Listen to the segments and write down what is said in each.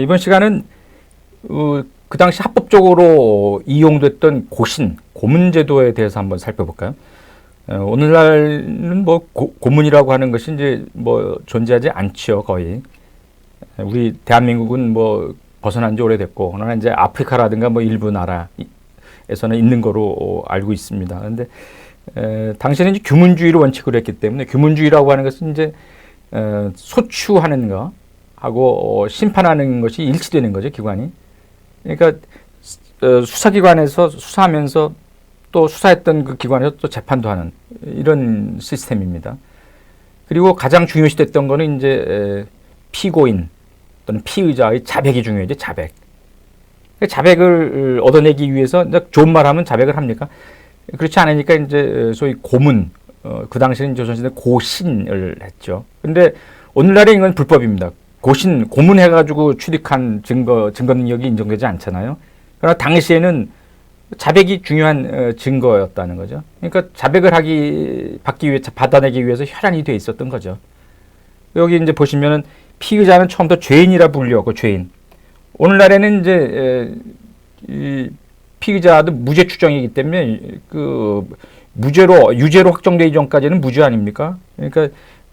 이번 시간은 그 당시 합법적으로 이용됐던 고문제도에 대해서 한번 살펴볼까요? 오늘날은 뭐 고문이라고 하는 것이 이제 뭐 존재하지 않죠, 거의. 우리 대한민국은 뭐 벗어난 지 오래됐고, 그러나 이제 아프리카라든가 뭐 일부 나라에서는 있는 거로 알고 있습니다. 그런데 당시에는 이제 규문주의를 원칙으로 했기 때문에, 규문주의라고 하는 것은 이제 소추하는 거 하고 심판하는 것이 일치되는 거죠, 기관이. 그러니까 수사기관에서 수사하면서 또 수사했던 그 기관에서 또 재판도 하는 이런 시스템입니다. 그리고 가장 중요시됐던 거는 이제 피고인 또는 피의자의 자백이 중요하죠, 자백. 자백을 얻어내기 위해서 좋은 말 하면 자백을 합니까? 그렇지 않으니까 이제 소위 고문, 그 당시에는 조선시대 고신을 했죠. 근데 오늘날에 이건 불법입니다. 고문해가지고 취득한 증거 능력이 인정되지 않잖아요. 그러나 당시에는 자백이 중요한 증거였다는 거죠. 그러니까 자백을 받아내기 위해서 혈안이 돼 있었던 거죠. 여기 이제 보시면은 피의자는 처음부터 죄인이라 불렸고, 죄인. 오늘날에는 이제 이 피의자도 무죄 추정이기 때문에 그 유죄로 확정되기 전까지는 무죄 아닙니까? 그러니까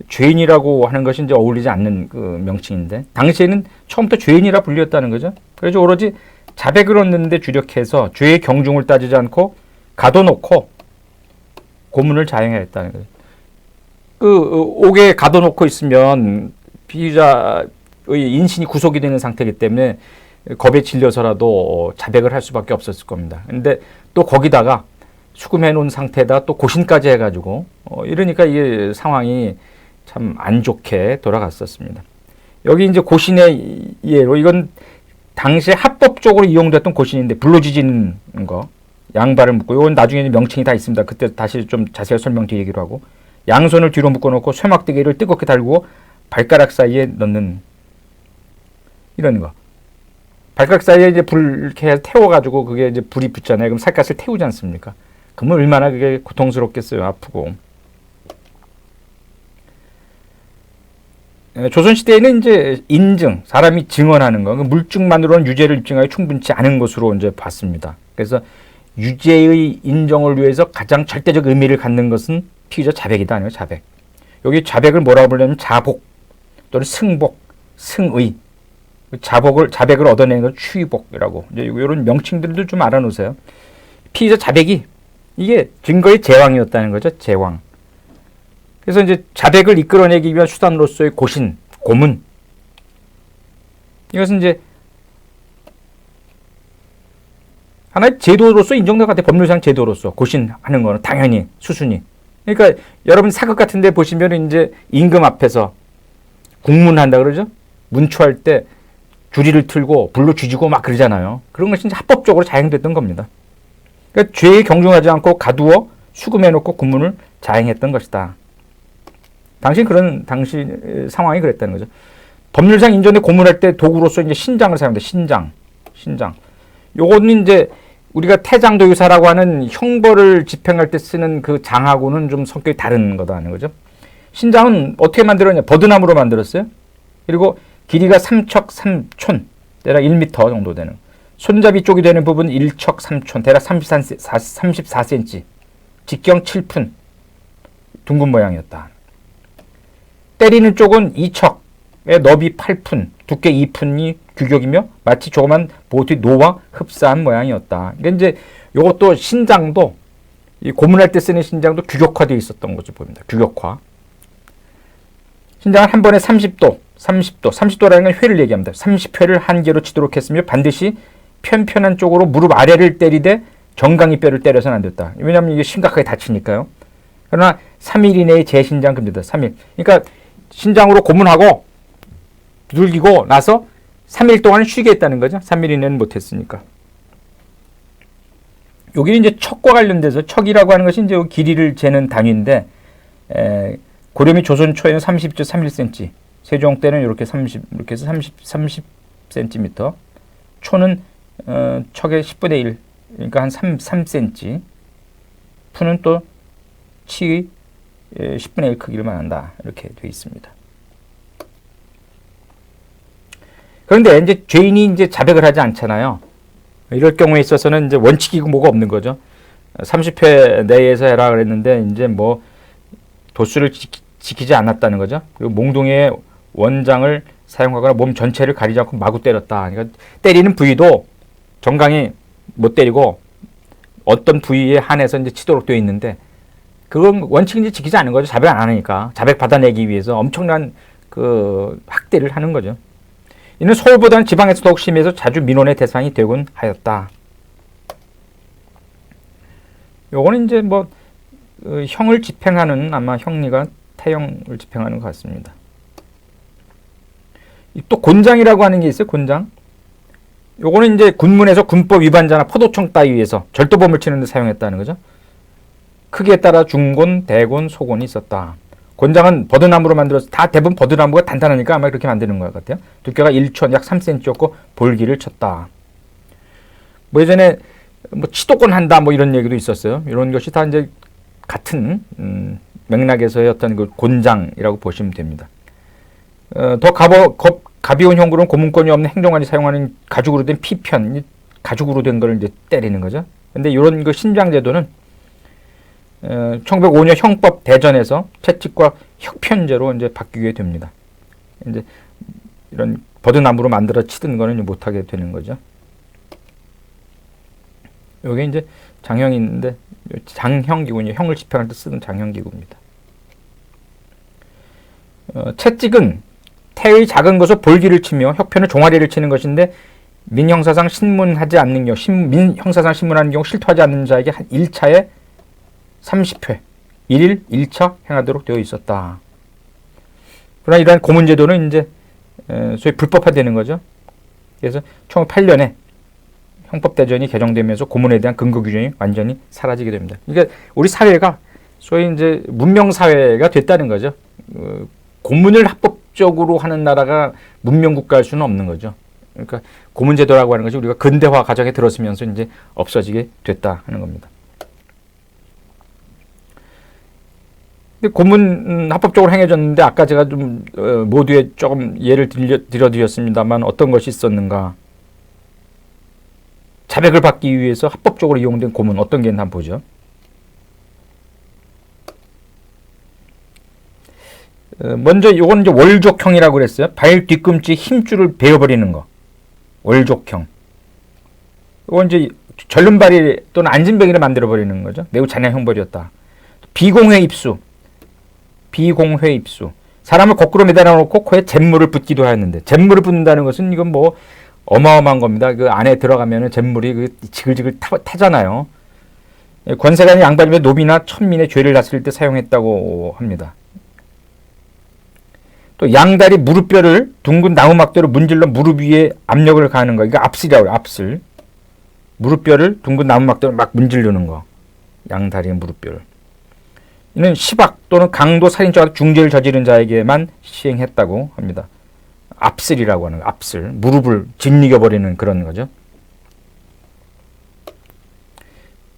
죄인이라고 하는 것이 이제 어울리지 않는 그 명칭인데, 당시에는 처음부터 죄인이라 불렸다는 거죠. 그래서 오로지 자백을 얻는데 주력해서 죄의 경중을 따지지 않고 가둬놓고 고문을 자행했다는 거죠. 옥에 가둬놓고 있으면 피의자의 인신이 구속이 되는 상태이기 때문에 겁에 질려서라도 자백을 할 수밖에 없었을 겁니다. 근데 또 거기다가 수금해 놓은 상태에다 또 고신까지 해가지고 이러니까 이게 상황이 참 안 좋게 돌아갔었습니다. 여기 이제 고신의 예로, 이건 당시에 합법적으로 이용됐던 고신인데, 불로지지는 거, 양발을 묶고, 이건 나중에 명칭이 다 있습니다. 그때 다시 좀 자세히 설명드리기로 하고, 양손을 뒤로 묶어놓고 쇠막대기를 뜨겁게 달구고 발가락 사이에 넣는 이런 거. 발가락 사이에 이제 불 이렇게 태워가지고 그게 이제 불이 붙잖아요. 그럼 살갗을 태우지 않습니까? 그러면 얼마나 그게 고통스럽겠어요, 아프고. 조선시대에는 이제 인증, 사람이 증언하는 거, 물증만으로는 유죄를 입증하기 충분치 않은 것으로 이제 봤습니다. 그래서 유죄의 인정을 위해서 가장 절대적 의미를 갖는 것은 피의자 자백이다, 아니에요, 자백. 여기 자백을 뭐라고 부르냐면 자복 또는 승복, 승의. 자백을 얻어내는 걸 추의복이라고. 이제 이런 명칭들도 좀 알아놓으세요. 피의자 자백이 이게 증거의 제왕이었다는 거죠, 제왕. 그래서 이제 자백을 이끌어내기 위한 수단으로서의 고문. 이것은 이제 하나의 제도로서 인정된 것 같아요. 법률상 제도로서 고신하는 거는 당연히 수순이. 그러니까 여러분 사극 같은 데 보시면 이제 임금 앞에서 국문한다 그러죠? 문초할 때 주리를 틀고 불로 쥐지고 막 그러잖아요. 그런 것이 이제 합법적으로 자행됐던 겁니다. 그러니까 죄에 경중하지 않고 가두어 수금해놓고 국문을 자행했던 것이다. 당시 상황이 그랬다는 거죠. 법률상 인정된 고문할 때 도구로서 이제 신장을 사용합니다. 신장. 요거는 이제 우리가 태장도유사라고 하는 형벌을 집행할 때 쓰는 그 장하고는 좀 성격이 다른 거다는 거죠. 신장은 어떻게 만들었냐? 버드나무로 만들었어요. 그리고 길이가 3척 3촌, 대략 1m 정도 되는. 손잡이 쪽이 되는 부분 1척 3촌, 대략 34cm. 직경 7푼, 둥근 모양이었다. 때리는 쪽은 2척의 너비 8푼, 두께 2푼이 규격이며 마치 조그만 보트의 노와 흡사한 모양이었다. 그러니까 이제 이것도 신장도, 이 고문할 때 쓰는 신장도 규격화되어 있었던 것을 보입니다. 규격화. 신장은 한 번에 30도라는 건 회를 얘기합니다. 30회를 한 개로 치도록 했으며 반드시 편편한 쪽으로 무릎 아래를 때리되 정강이 뼈를 때려서는 안 됐다. 왜냐하면 이게 심각하게 다치니까요. 그러나 3일 이내에 재신장 금지다. 3일. 그러니까 신장으로 고문하고 두들기고 나서 3일 동안 쉬게 했다는 거죠. 3일 이내는 못했으니까. 여기는 이제 척과 관련돼서, 척이라고 하는 것이 이제 길이를 재는 단위인데, 고려 및 조선 초에는 30.31cm, 세종 때는 이렇게 해서 30cm, 초는 척의 10분의 1, 그러니까 한 3cm, 푸는 또 치의 10분의 1 크기를 말한다. 이렇게 되어 있습니다. 그런데 이제 죄인이 이제 자백을 하지 않잖아요. 이럴 경우에 있어서는 이제 원칙이고 뭐가 없는 거죠. 30회 내에서 해라 그랬는데 이제 뭐 도수를 지키지 않았다는 거죠. 그리고 몽둥이의 원장을 사용하거나 몸 전체를 가리지 않고 마구 때렸다. 그러니까 때리는 부위도 정강이 못 때리고 어떤 부위에 한해서 이제 치도록 되어 있는데 그건 원칙인지 지키지 않는 거죠. 자백 안 하니까. 자백 받아내기 위해서 엄청난 그 학대를 하는 거죠. 이는 서울보다는 지방에서 더욱 심해서 자주 민원의 대상이 되곤 하였다. 요거는 이제 뭐 형을 집행하는 아마 형리가 태형을 집행하는 것 같습니다. 또 곤장이라고 하는 게 있어요. 곤장. 요거는 이제 군문에서 군법 위반자나 포도청 따위에서 절도범을 치는 데 사용했다는 거죠. 크기에 따라 중곤, 대곤, 소곤이 있었다. 곤장은 버드나무로 만들어서 다 대부분 버드나무가 단단하니까 아마 그렇게 만드는 것 같아요. 두께가 1촌 약 3cm였고 볼기를 쳤다. 뭐 예전에 뭐 치도권 한다 뭐 이런 얘기도 있었어요. 이런 것이 다 이제 같은 맥락에서의 어떤 그 곤장이라고 보시면 됩니다. 더 가벼운 형구는 고문권이 없는 행정관이 사용하는 가죽으로 된 피편, 가죽으로 된 걸 이제 때리는 거죠. 근데 이런 그 신장제도는 1905년 형법 대전에서 채찍과 혁편제로 이제 바뀌게 됩니다. 이제 이런 버드나무로 만들어 치던 거는 못하게 되는 거죠. 요게 이제 장형인데 장형기구군요. 형을 집행할 때 쓰는 장형기구입니다. 채찍은 태의 작은 것으로 볼기를 치며 혁편은 종아리를 치는 것인데 민형사상 신문하지 않는 경우 민형사상 신문하는 경우 실토하지 않는 자에게 한 1차에 30회 1일 1차 행하도록 되어 있었다. 그러나 이러한 고문제도는 이제 소위 불법화되는 거죠. 그래서 1908년에 형법대전이 개정되면서 고문에 대한 근거 규정이 완전히 사라지게 됩니다. 그러니까 우리 사회가 소위 이제 문명 사회가 됐다는 거죠. 고문을 합법적으로 하는 나라가 문명 국가일 수는 없는 거죠. 그러니까 고문제도라고 하는 것이 우리가 근대화 과정에 들어서면서 이제 없어지게 됐다 하는 겁니다. 근데 고문 합법적으로 행해졌는데 아까 제가 좀 모두에 조금 예를 들어드렸습니다만 어떤 것이 있었는가? 자백을 받기 위해서 합법적으로 이용된 고문 어떤 게 있나 한번 보죠. 먼저 이건 이제 월족형이라고 그랬어요. 발 뒤꿈치 힘줄을 베어버리는 거. 월족형. 이건 이제 절름발이 또는 안진뱅이를 만들어버리는 거죠. 매우 잔인한 형벌이었다. 비공회 입수. 비공회 입수. 사람을 거꾸로 매달아 놓고 코에 잿물을 붓기도 하였는데 잿물을 붓는다는 것은 이건 뭐 어마어마한 겁니다. 그 안에 들어가면은 잿물이 그 지글지글 타잖아요. 권세관이 양반이면 노비나 천민의 죄를 다스릴 때 사용했다고 합니다. 또 양다리 무릎뼈를 둥근 나무막대로 문질러 무릎 위에 압력을 가하는 거. 이거 압슬이라고 해요. 압슬. 무릎뼈를 둥근 나무막대로 막 문지르는 거. 양다리의 무릎뼈를. 이는 시박 또는 강도 살인죄와 중죄를 저지른 자에게만 시행했다고 합니다. 압슬이라고 하는 거. 압슬. 무릎을 짓이겨버리는 그런 거죠.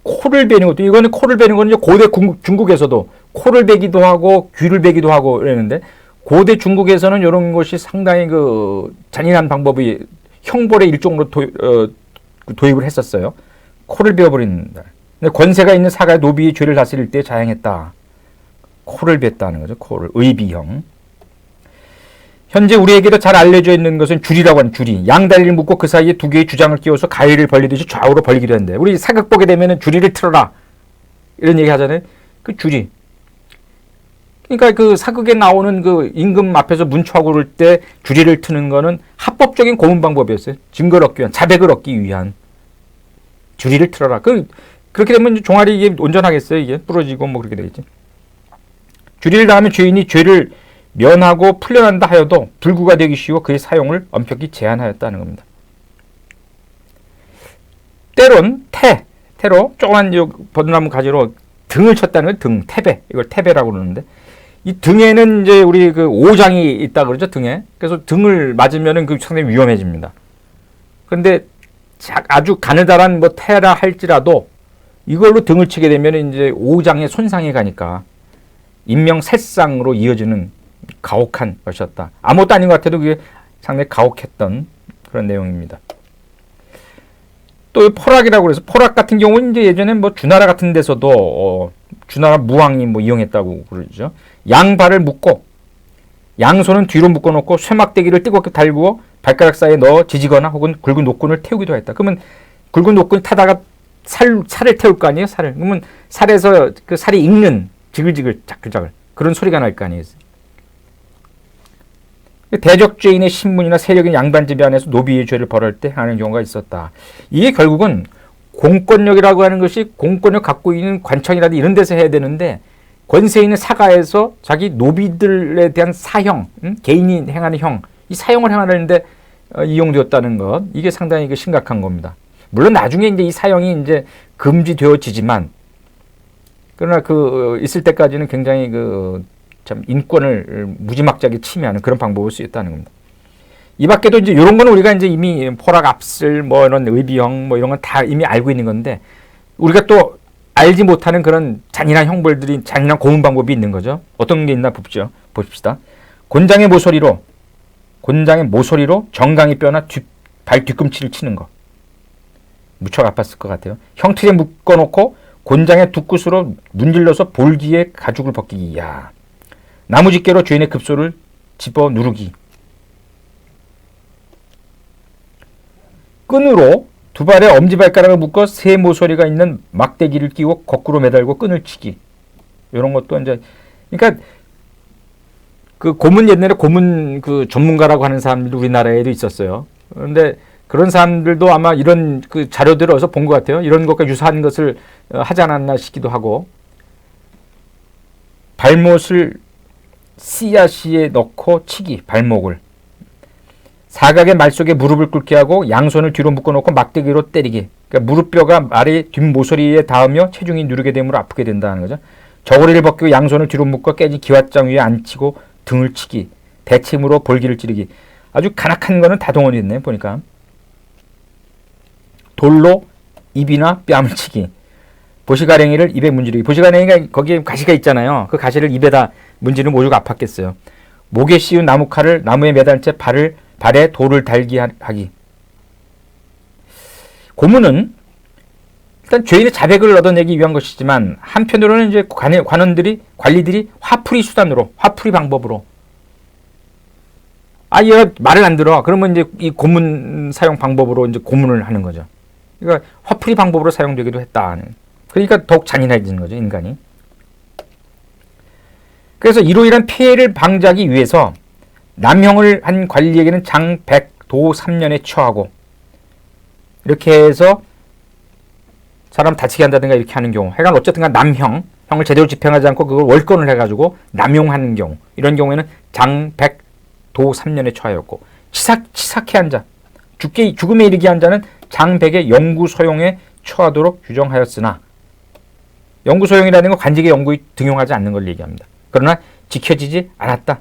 코를 베는 것도 이거는 코를 베는 거는 고대 중국에서도 코를 베기도 하고 귀를 베기도 하고 그랬는데 고대 중국에서는 이런 것이 상당히 그 잔인한 방법이 형벌의 일종으로 도입을 했었어요. 코를 베어버린다. 근데 권세가 있는 사가 노비의 죄를 다스릴 때 자행했다. 코를 뱉다는 거죠. 코를 의비형. 현재 우리에게도 잘 알려져 있는 것은 줄이라고 하는 줄이. 양다리를 묶고 그 사이에 두 개의 주장을 끼워서 가위를 벌리듯이 좌우로 벌리기도 하는데 우리 사극 보게 되면은 줄이를 틀어라 이런 얘기 하잖아요. 그 줄이. 그러니까 그 사극에 나오는 그 임금 앞에서 문초하고 그럴 때 줄이를 트는 거는 합법적인 고문 방법이었어요. 증거를 얻기 위한, 자백을 얻기 위한. 줄이를 틀어라. 그렇게 되면 종아리 이게 온전하겠어요. 이게 부러지고 뭐 그렇게 되겠지. 줄이를 당하면 죄인이 죄를 면하고 풀려난다 하여도 불구가 되기 쉬워 그의 사용을 엄격히 제한하였다는 겁니다. 때론 태로 조그만 버드나무 가지로 등을 쳤다는 건 태배. 이걸 태배라고 그러는데 이 등에는 이제 우리 그 오장이 있다 그러죠, 등에. 그래서 등을 맞으면은 그 상당히 위험해집니다. 그런데 아주 가느다란 뭐 태라 할지라도 이걸로 등을 치게 되면 이제 오장에 손상이 가니까 인명살상으로 이어지는 가혹한 것이었다. 아무것도 아닌 것 같아도 그게 상당히 가혹했던 그런 내용입니다. 또 포락이라고 그래서 포락 같은 경우는 이제 예전에 뭐 주나라 같은 데서도 주나라 무왕이 뭐 이용했다고 그러죠. 양발을 묶고 양손은 뒤로 묶어놓고 쇠막대기를 뜨겁게 달구어 발가락 사이에 넣어 지지거나 혹은 굵은 노끈을 태우기도 했다. 그러면 굵은 노끈 타다가 살을 태울 거 아니에요? 살을. 그러면 살에서 그 살이 익는 지글지글 자글자글 그런 소리가 날 거 아니에요? 대적죄인의 신문이나 세력인 양반 집안에서 노비의 죄를 벌할 때 하는 경우가 있었다. 이게 결국은 공권력이라고 하는 것이 공권력 갖고 있는 관청이라든지 이런 데서 해야 되는데 권세 있는 사가에서 자기 노비들에 대한 사형, 개인이 행하는 형, 이 사형을 행하는데 이용되었다는 것, 이게 상당히 심각한 겁니다. 물론 나중에 이제 이 사형이 이제 금지되어지지만, 그러나 있을 때까지는 굉장히 참 인권을 무지막지하게 침해하는 그런 방법을 수 있다는 겁니다. 이 밖에도 이제 이런 거는 우리가 이제 이미 포락 압슬 뭐 이런 의비형 뭐 이런 건 다 이미 알고 있는 건데 우리가 또 알지 못하는 그런 잔인한 형벌들이 잔인한 고문 방법이 있는 거죠. 어떤 게 있나 봅시다. 곤장의 모서리로 정강이 뼈나 발 뒤꿈치를 치는 거. 무척 아팠을 것 같아요. 형틀에 묶어놓고 곤장의 두 끝으로 문질러서 볼기에 가죽을 벗기기. 야. 나무집게로 죄인의 급소를 집어 누르기. 끈으로 두 발에 엄지발가락을 묶어 새 모서리가 있는 막대기를 끼고 거꾸로 매달고 끈을 치기. 이런 것도 이제, 그러니까 고문 옛날에 고문 전문가라고 하는 사람들도 우리나라에도 있었어요. 그런데 그런 사람들도 아마 이런 자료들을 어디서 본 것 같아요. 이런 것과 유사한 것을 하지 않았나 싶기도 하고, 발못을 씨앗에 넣고 치기, 발목을. 사각의 말 속에 무릎을 꿇게 하고 양손을 뒤로 묶어놓고 막대기로 때리기. 그러니까 무릎뼈가 말의 뒷모서리에 닿으며 체중이 누르게 되므로 아프게 된다는 거죠. 저고리를 벗기고 양손을 뒤로 묶어 깨진 기왓장 위에 앉히고 등을 치기. 대침으로 볼기를 찌르기. 아주 간악한 거는 다 동원이 됐네요. 보니까. 돌로 입이나 뺨을 치기. 보시가랭이를 입에 문지르기. 보시가랭이가 거기에 가시가 있잖아요. 그 가시를 입에다 문지르면 오죽 아팠겠어요. 목에 씌운 나무칼을 나무에 매달 채 발에 돌을 달기 하기. 고문은 일단 죄인의 자백을 얻어내기 위한 것이지만 한편으로는 이제 관리들이 화풀이 수단으로, 화풀이 방법으로 얘가 말을 안 들어. 그러면 이제 이 고문 사용 방법으로 이제 고문을 하는 거죠. 그러니까 화풀이 방법으로 사용되기도 했다. 그러니까 더욱 잔인해지는 거죠, 인간이. 그래서 이로 인한 피해를 방지하기 위해서 남형을 한 관리에게는 장 100도 3년에 처하고 이렇게 해서 사람 다치게 한다든가 이렇게 하는 경우 하여간 어쨌든 간 남형을 제대로 집행하지 않고 그걸 월권을 해가지고 남용하는 경우 이런 경우에는 장 100도 3년에 처하였고 치사케 한 자, 죽음에 이르게 한 자는 장 100의 영구소용에 처하도록 규정하였으나 영구소용이라는 건 관직의 영구에 등용하지 않는 걸 얘기합니다. 그러나 지켜지지 않았다.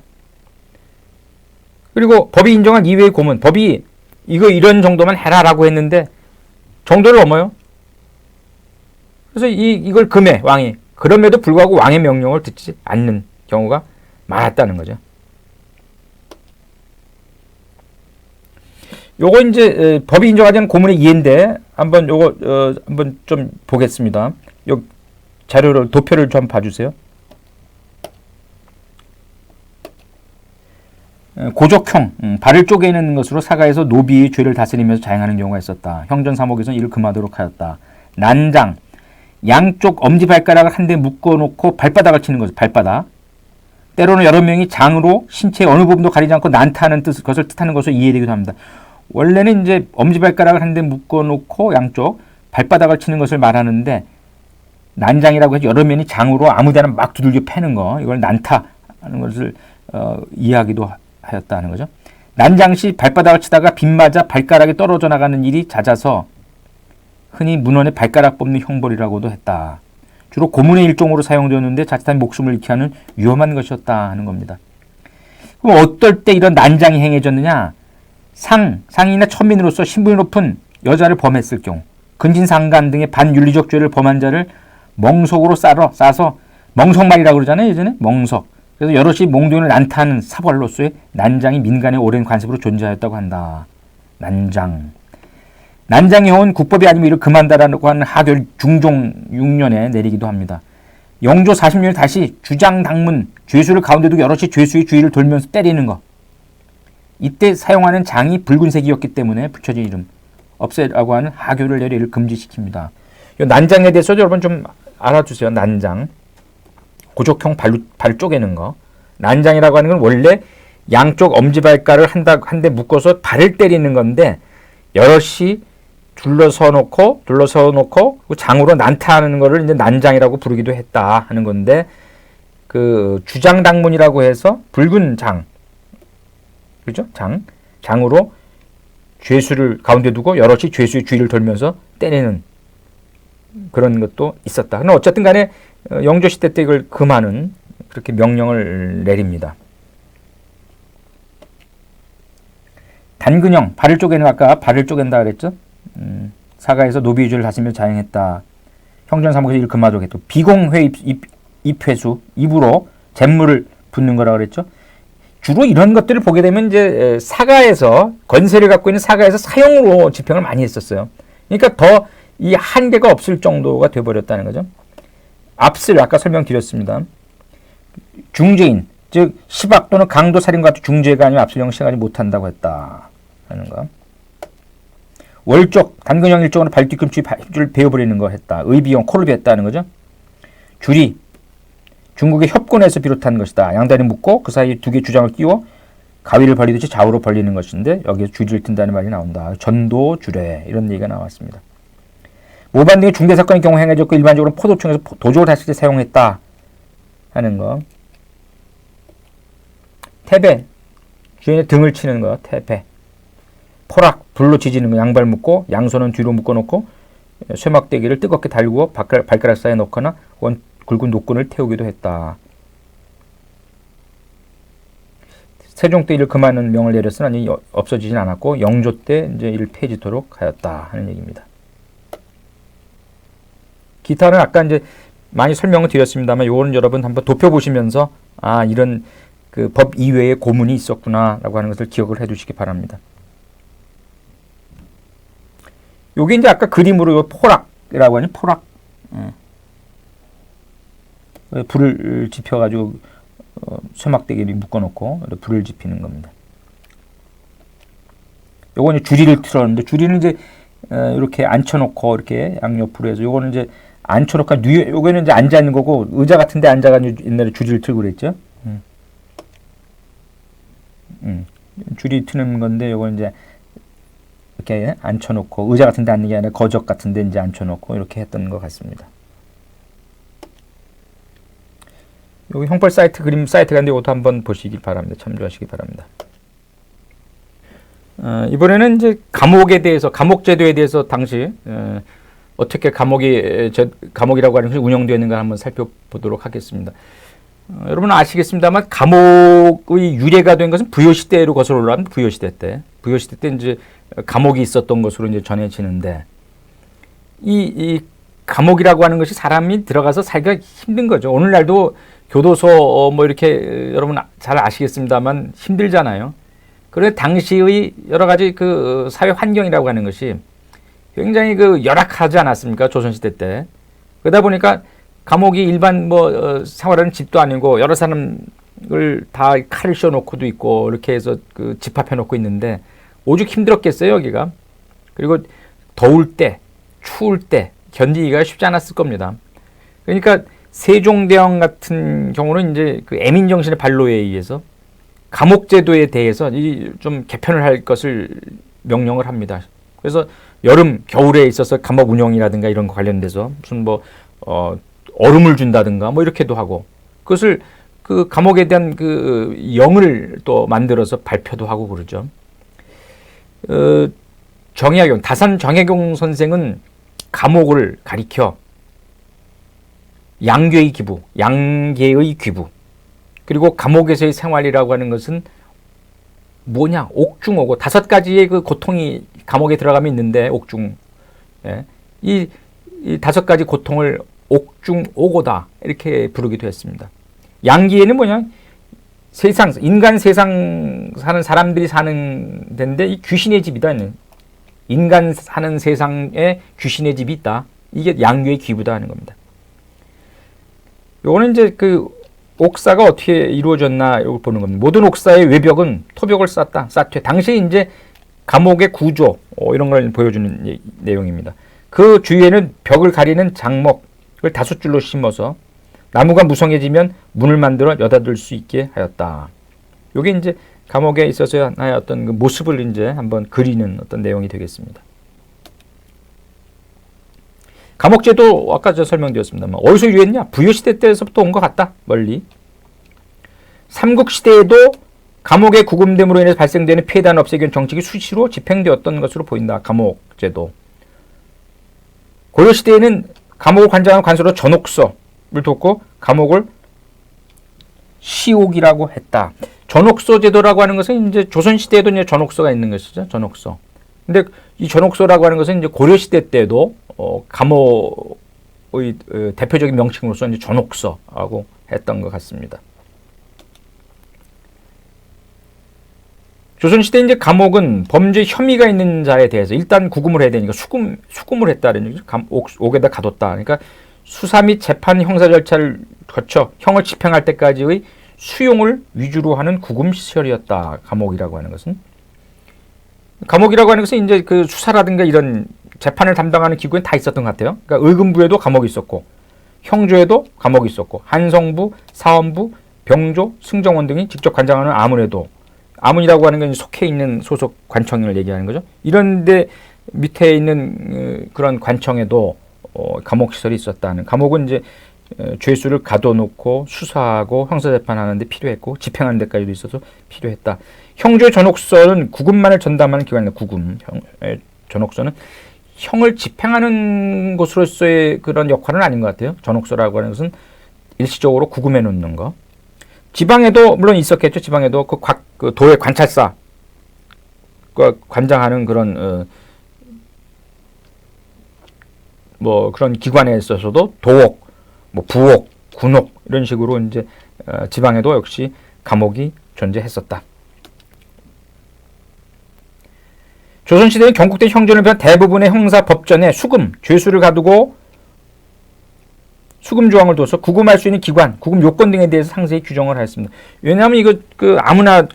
그리고 법이 인정한 이외의 고문, 법이 이런 정도만 해라라고 했는데 정도를 넘어요. 그래서 이걸 금해 왕이. 그럼에도 불구하고 왕의 명령을 듣지 않는 경우가 많았다는 거죠. 요거 이제 법이 인정하지 않은 고문의 이해인데 한번 요거 한번 좀 보겠습니다. 요 자료를 도표를 좀 봐주세요. 고적형, 발을 쪼개는 것으로 사가에서 노비의 죄를 다스리면서 자행하는 경우가 있었다. 형전 3호에서는 이를 금하도록 하였다. 난장, 양쪽 엄지발가락을 한 대 묶어놓고 발바닥을 치는 것을 발바닥. 때로는 여러 명이 장으로 신체의 어느 부분도 가리지 않고 난타하는 것을 뜻하는 것으로 이해되기도 합니다. 원래는 이제 엄지발가락을 한 대 묶어놓고 양쪽 발바닥을 치는 것을 말하는데 난장이라고 해서 여러 명이 장으로 아무데나 막 두들겨 패는 거, 이걸 난타하는 것을 이해하기도 하였다는 거죠. 난장 시 발바닥을 치다가 빗 맞아 발가락이 떨어져 나가는 일이 잦아서 흔히 문헌에 발가락 뽑는 형벌이라고도 했다. 주로 고문의 일종으로 사용되었는데 자칫하면 목숨을 잃게 하는 위험한 것이었다 하는 겁니다. 그럼 어떨 때 이런 난장이 행해졌느냐? 상인이나 천민으로서 신분이 높은 여자를 범했을 경우, 근진상간 등의 반윤리적 죄를 범한 자를 멍석으로 싸서 멍석말이라고 그러잖아요. 예전에 멍석. 그래서 여럿이 몽둥이를 난타하는 사벌로서의 난장이 민간의 오랜 관습으로 존재하였다고 한다. 난장. 난장에 온 국법이 아니면 이를 금한다라고 하는 하교를 중종 6년에 내리기도 합니다. 영조 40년에 다시 주장당문, 죄수를 가운데 두고 여럿이 죄수의 주위를 돌면서 때리는 거. 이때 사용하는 장이 붉은색이었기 때문에 붙여진 이름. 없애라고 하는 하교를 내려 이를 금지시킵니다. 이 난장에 대해서 여러분 좀 알아주세요. 난장. 고족형 발 쪼개는 거. 난장이라고 하는 건 원래 양쪽 엄지발가락을 한 대 묶어서 발을 때리는 건데 여럿이 둘러서 놓고 장으로 난타하는 거를 이제 난장이라고 부르기도 했다 하는 건데 그 주장당문이라고 해서 붉은 장, 그죠? 장으로 죄수를 가운데 두고 여럿이 죄수의 주위를 돌면서 때리는 그런 것도 있었다. 그러나 어쨌든 간에 영조 시대 때 이걸 금하는 그렇게 명령을 내립니다. 단근형, 발을 쪼개는 아까 발을 쪼갠다 그랬죠? 사가에서 노비유주를 다스리며 자행했다. 형전사목에서 이를 금하도록 했고 비공회 입회수, 입으로 잿물을 붓는 거라고 그랬죠? 주로 이런 것들을 보게 되면 이제 사가에서 권세를 갖고 있는 사가에서 사형으로 집행을 많이 했었어요. 그러니까 더 이 한계가 없을 정도가 돼버렸다는 거죠. 압슬 아까 설명드렸습니다. 중죄인, 즉 시박 또는 강도 살인과 같은 중죄가 아니면 압슬형을 시행하지 못한다고 했다 하는 거. 월족, 단근형 일종으로 발 뒤꿈치 힘줄을 베어버리는 거 했다. 의비형, 코를 베었다는 거죠. 주리, 중국의 협곤에서 비롯한 것이다. 양다리 묶고 그 사이에 두 개의 주장을 끼워 가위를 벌리듯이 좌우로 벌리는 것인데 여기에 주리를 든다는 말이 나온다. 전도, 주례 이런 얘기가 나왔습니다. 모반 등의 중대사건의 경우 행해졌고 일반적으로 포도청에서 도적을 다실 때 사용했다 하는 거. 태배, 주인의 등을 치는 거, 태배. 포락, 불로 지지는 거, 양발 묶고 양손은 뒤로 묶어놓고 쇠막대기를 뜨겁게 달구어 발가락 사이에 넣거나 굵은 노끈을 태우기도 했다. 세종 때 이를 금하는 명을 내렸으나 없어지진 않았고 영조 때 이제 이를 폐지토록 하였다 하는 얘기입니다. 기타는 아까 이제 많이 설명을 드렸습니다만 요거는 여러분 한번 도펴보시면서 아 이런 그 법 이외의 고문이 있었구나라고 하는 것을 기억을 해두시기 바랍니다. 요게 이제 아까 그림으로 요 포락이라고 하는 포락. 불을 지펴가지고 쇠막대기를 묶어놓고 불을 지피는 겁니다. 요거는 주리를 틀었는데 주리는 이제 이렇게 앉혀놓고 이렇게 양옆으로 해서 요거는 이제 앉혀놓고 요거는 이제 앉아 있는 거고 의자 같은데 앉아가지고 옛날에 주리를 틀고 그랬죠. 주리 트는 건데 요거는 이제 이렇게 앉혀놓고 의자 같은데 앉는 게 아니라 거적 같은데 이제 앉혀놓고 이렇게 했던 것 같습니다. 여기 형벌 사이트 그림 사이트가 있는데 이것도 한번 보시기 바랍니다. 참조하시기 바랍니다. 이번에는 이제 감옥에 대해서 감옥제도에 대해서 당시 어떻게 감옥이라고 하는 것이 운영되었는가 한번 살펴보도록 하겠습니다. 여러분 아시겠습니다만 감옥의 유래가 된 것은 부효시대로 거슬러 올라간 부효시대 때 이제 감옥이 있었던 것으로 이제 전해지는데 이 감옥이라고 하는 것이 사람이 들어가서 살기가 힘든 거죠. 오늘날도 교도소 뭐 이렇게 여러분 잘 아시겠습니다만 힘들잖아요. 그런데 당시의 여러 가지 그 사회 환경이라고 하는 것이 굉장히 그 열악하지 않았습니까? 조선시대 때. 그러다 보니까 감옥이 일반 뭐 생활하는 집도 아니고 여러 사람을 다 칼을 씌워놓고도 있고 이렇게 해서 그 집합해놓고 있는데 오죽 힘들었겠어요 여기가. 그리고 더울 때, 추울 때 견디기가 쉽지 않았을 겁니다. 그러니까 세종대왕 같은 경우는 이제 그 애민정신의 발로에 의해서 감옥제도에 대해서 좀 개편을 할 것을 명령을 합니다. 그래서 여름, 겨울에 있어서 감옥 운영이라든가 이런 거 관련돼서 무슨 뭐 얼음을 준다든가 뭐 이렇게도 하고 그것을 그 감옥에 대한 그 영을 또 만들어서 발표도 하고 그러죠. 정약용, 다산 정약용 선생은 감옥을 가리켜 양괴의 기부, 양계의 귀부 그리고 감옥에서의 생활이라고 하는 것은 뭐냐? 옥중오고 5가지의 그 고통이 감옥에 들어가면 있는데 옥중 이 5가지 고통을 옥중오고다 이렇게 부르기도 했습니다. 양기에는 뭐냐? 세상, 인간 세상 사는 사람들이 사는 데인데 이 귀신의 집이다. 인간 사는 세상에 귀신의 집이 있다. 이게 양교의 기부다 하는 겁니다. 요거는 이제 그 옥사가 어떻게 이루어졌나 이걸 보는 겁니다. 모든 옥사의 외벽은 토벽을 쌓았다. 쌓되 당시 이제 감옥의 구조 이런 걸 보여주는 내용입니다. 그 주위에는 벽을 가리는 장목을 5줄로 심어서 나무가 무성해지면 문을 만들어 여닫을 수 있게 하였다. 요게 이제 감옥에 있어서 하나의 어떤 그 모습을 이제 한번 그리는 어떤 내용이 되겠습니다. 감옥제도 아까 저 설명드렸습니다만 어디서 유래했냐? 부유시대 때에서부터 온 것 같다. 멀리. 삼국시대에도 감옥의 구금됨으로 인해서 발생되는 폐단 없애기 위한 정책이 수시로 집행되었던 것으로 보인다. 감옥제도. 고려시대에는 감옥을 관장하는 관서로 전옥서를 뒀고 감옥을 시옥이라고 했다. 전옥서 제도라고 하는 것은 이제 조선시대에도 이제 전옥서가 있는 것이죠. 전옥서. 근데 이 전옥서라고 하는 것은 이제 고려시대 때도 감옥의 대표적인 명칭으로서 이제 전옥서라고 했던 것 같습니다. 조선시대 이제 감옥은 범죄 혐의가 있는 자에 대해서 일단 구금을 해야 되니까 수금을 했다는 얘기죠. 옥에다 가뒀다. 그러니까 수사 및 재판 형사 절차를 거쳐 형을 집행할 때까지의 수용을 위주로 하는 구금 시설이었다. 감옥이라고 하는 것은. 감옥이라고 하는 것은 이제 그 수사라든가 이런 재판을 담당하는 기구엔 다 있었던 것 같아요. 그러니까 의금부에도 감옥이 있었고, 형조에도 감옥이 있었고, 한성부, 사원부, 병조, 승정원 등이 직접 관장하는 아문에도, 아문이라고 하는 건 속해 있는 소속 관청을 얘기하는 거죠. 이런데 밑에 있는 그런 관청에도 감옥 시설이 있었다는. 감옥은 이제 죄수를 가둬놓고 수사하고 형사재판하는 데 필요했고 집행하는 데까지도 있어서 필요했다. 형조의 전옥서는 구금만을 전담하는 기관이다. 구금. 전옥서는 형을 집행하는 곳으로서의 그런 역할은 아닌 것 같아요. 전옥서라고 하는 것은 일시적으로 구금해 놓는 거. 지방에도 물론 있었겠죠. 지방에도 그 도의 관찰사 관장하는 그런 뭐 그런 기관에 있어서도 도옥, 뭐 부옥, 군옥 이런 식으로 이제 지방에도 역시 감옥이 존재했었다. 조선시대의 경국대 형전을 비롯한 대부분의 형사 법전에 수금, 죄수를 가두고 수금 조항을 둬서 구금할 수 있는 기관, 구금 요건 등에 대해서 상세히 규정을 하였습니다. 왜냐하면 이거 아무나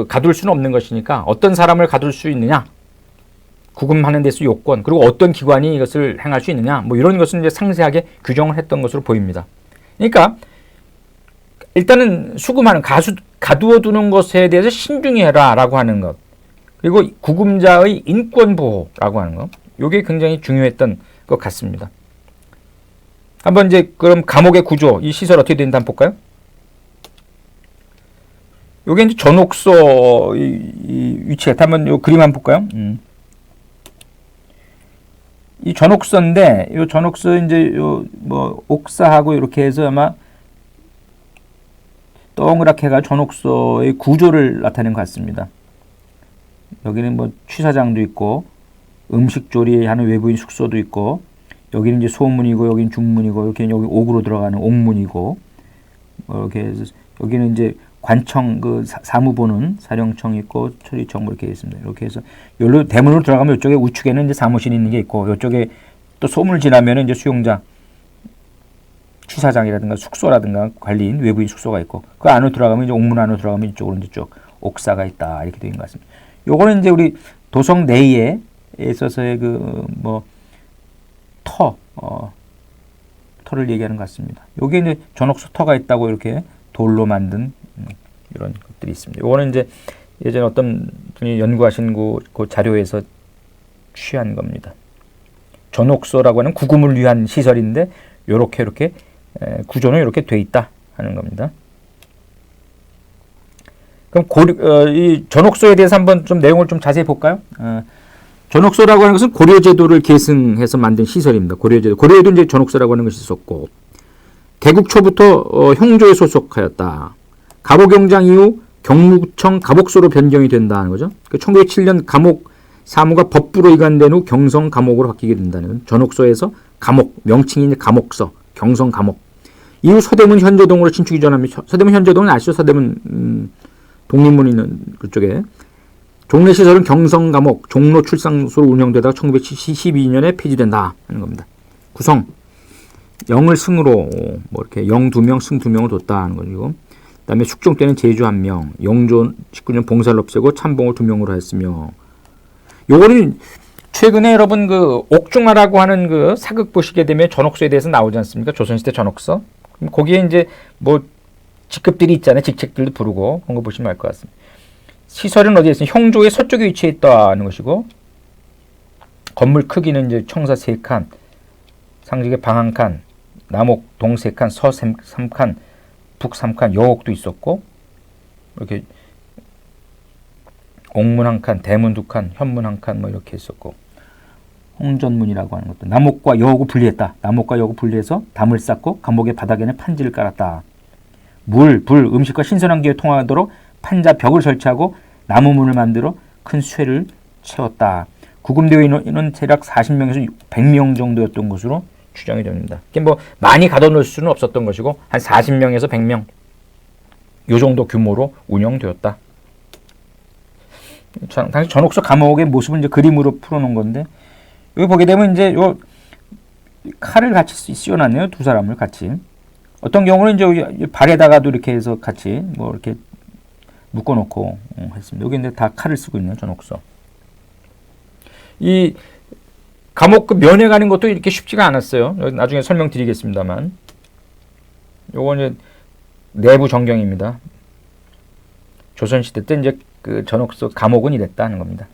가둘 수는 없는 것이니까 어떤 사람을 가둘 수 있느냐, 구금하는 데서 요건, 그리고 어떤 기관이 이것을 행할 수 있느냐, 뭐 이런 것은 이제 상세하게 규정을 했던 것으로 보입니다. 그러니까 일단은 수금하는 가두어 두는 것에 대해서 신중히 해라라고 하는 것, 그리고 구금자의 인권 보호라고 하는 것, 이게 굉장히 중요했던 것 같습니다. 한번 이제 그럼 감옥의 구조, 이 시설 어떻게 되는지 한번 볼까요? 요게 이제 전옥서 이 위치가 한번 요 그림 한번 볼까요? 이 전옥서인데 요 전옥서 이제 요 뭐 옥사하고 이렇게 해서 아마 동그랗게 해가 전옥서의 구조를 나타내는 것 같습니다. 여기는 뭐 취사장도 있고 음식 조리하는 외부인 숙소도 있고 여기는 이제 소문이고 여기는 중문이고 여기는 여기 옥으로 들어가는 옥문이고 이렇게 해서 여기는 이제 관청 그 사무 보는 사령청 있고 처리청 뭐 이렇게 있습니다. 이렇게 해서 여기로 대문으로 들어가면 이쪽에 우측에는 이제 사무실이 있는 게 있고 이쪽에 또 소문을 지나면은 이제 수용자 취사장이라든가 숙소라든가 관리인 외부인 숙소가 있고 그 안으로 들어가면 이제 옥문 안으로 들어가면 이쪽으로 이제 쭉 옥사가 있다 이렇게 되는 것 같습니다. 요거는 이제 우리 도성 내에 있어서의 그 뭐 터를 얘기하는 것 같습니다. 요게 이제 전옥서 터가 있다고 이렇게 돌로 만든 이런 것들이 있습니다. 요거는 이제 예전에 어떤 분이 연구하신 그 자료에서 취한 겁니다. 전옥서라고 하는 구금을 위한 시설인데 요렇게 구조는 이렇게 돼 있다 하는 겁니다. 그럼 이 전옥서에 대해서 한번 좀 내용을 좀 자세히 볼까요? 전옥서라고 하는 것은 고려제도를 계승해서 만든 시설입니다. 고려에도 이제 전옥서라고 하는 것이 있었고, 개국 초부터 형조에 소속하였다. 갑오경장 이후 경무청 갑옥소로 변경이 된다는 거죠. 1907년 감옥 사무가 법부로 이관된 후 경성 감옥으로 바뀌게 된다는 전옥서에서 감옥 명칭이 감옥서, 경성 감옥. 이후 서대문 현저동으로 신축 이전합니다. 서대문 현저동은 아시죠? 서대문 독립문 있는 그쪽에. 종래 시설은 경성감옥 종로 출상소로 운영되다가 1972년에 폐지된다 하는 겁니다. 구성 영을 승으로 뭐 이렇게 영 2명, 승 2명을 뒀다 하는 거죠. 그다음에 숙종 때는 제주 1명, 영조 19년 봉사를 없애고 참봉을 2명으로 했으며, 요거는 최근에 여러분 그 옥중화라고 하는 그 사극 보시게 되면 전옥서에 대해서 나오지 않습니까? 조선시대 전옥서. 거기에 이제 뭐 직급들이 있잖아요. 직책들도 부르고 그런 거 보시면 알 것 같습니다. 시설은 어디에 있어요? 형조의 서쪽에 위치해 있다는 것이고, 건물 크기는 이제 청사 3칸, 상직의 방 1칸, 남옥 동 3칸, 서 3칸, 북 3칸, 여옥도 있었고, 이렇게 옥문 1칸, 대문 2칸, 현문 1칸 뭐 이렇게 있었고, 홍전문이라고 하는 것도 남옥과 여옥을 분리했다. 남옥과 여옥을 분리해서 담을 쌓고 감옥의 바닥에는 판지를 깔았다. 물, 불, 음식과 신선한 기회 통하도록 판자 벽을 설치하고 나무문을 만들어 큰 쇠를 채웠다. 구금되어 있는 대략 40명에서 100명 정도였던 것으로 추정이 됩니다. 뭐 많이 가둬놓을 수는 없었던 것이고 한 40명에서 100명 이 정도 규모로 운영되었다. 당시 전옥서 감옥의 모습은 이제 그림으로 풀어놓은 건데, 여기 보게 되면 이제 요 칼을 같이 씌워놨네요. 두 사람을 같이. 어떤 경우는 이제 발에다가도 이렇게 해서 같이 뭐 이렇게 묶어놓고 했습니다. 여기 이제 다 칼을 쓰고 있네요. 전옥서. 이 감옥 그 면회 가는 것도 이렇게 쉽지가 않았어요. 나중에 설명드리겠습니다만, 요거는 내부 전경입니다. 조선시대 때 이제 그 전옥서 감옥은 이랬다는 겁니다.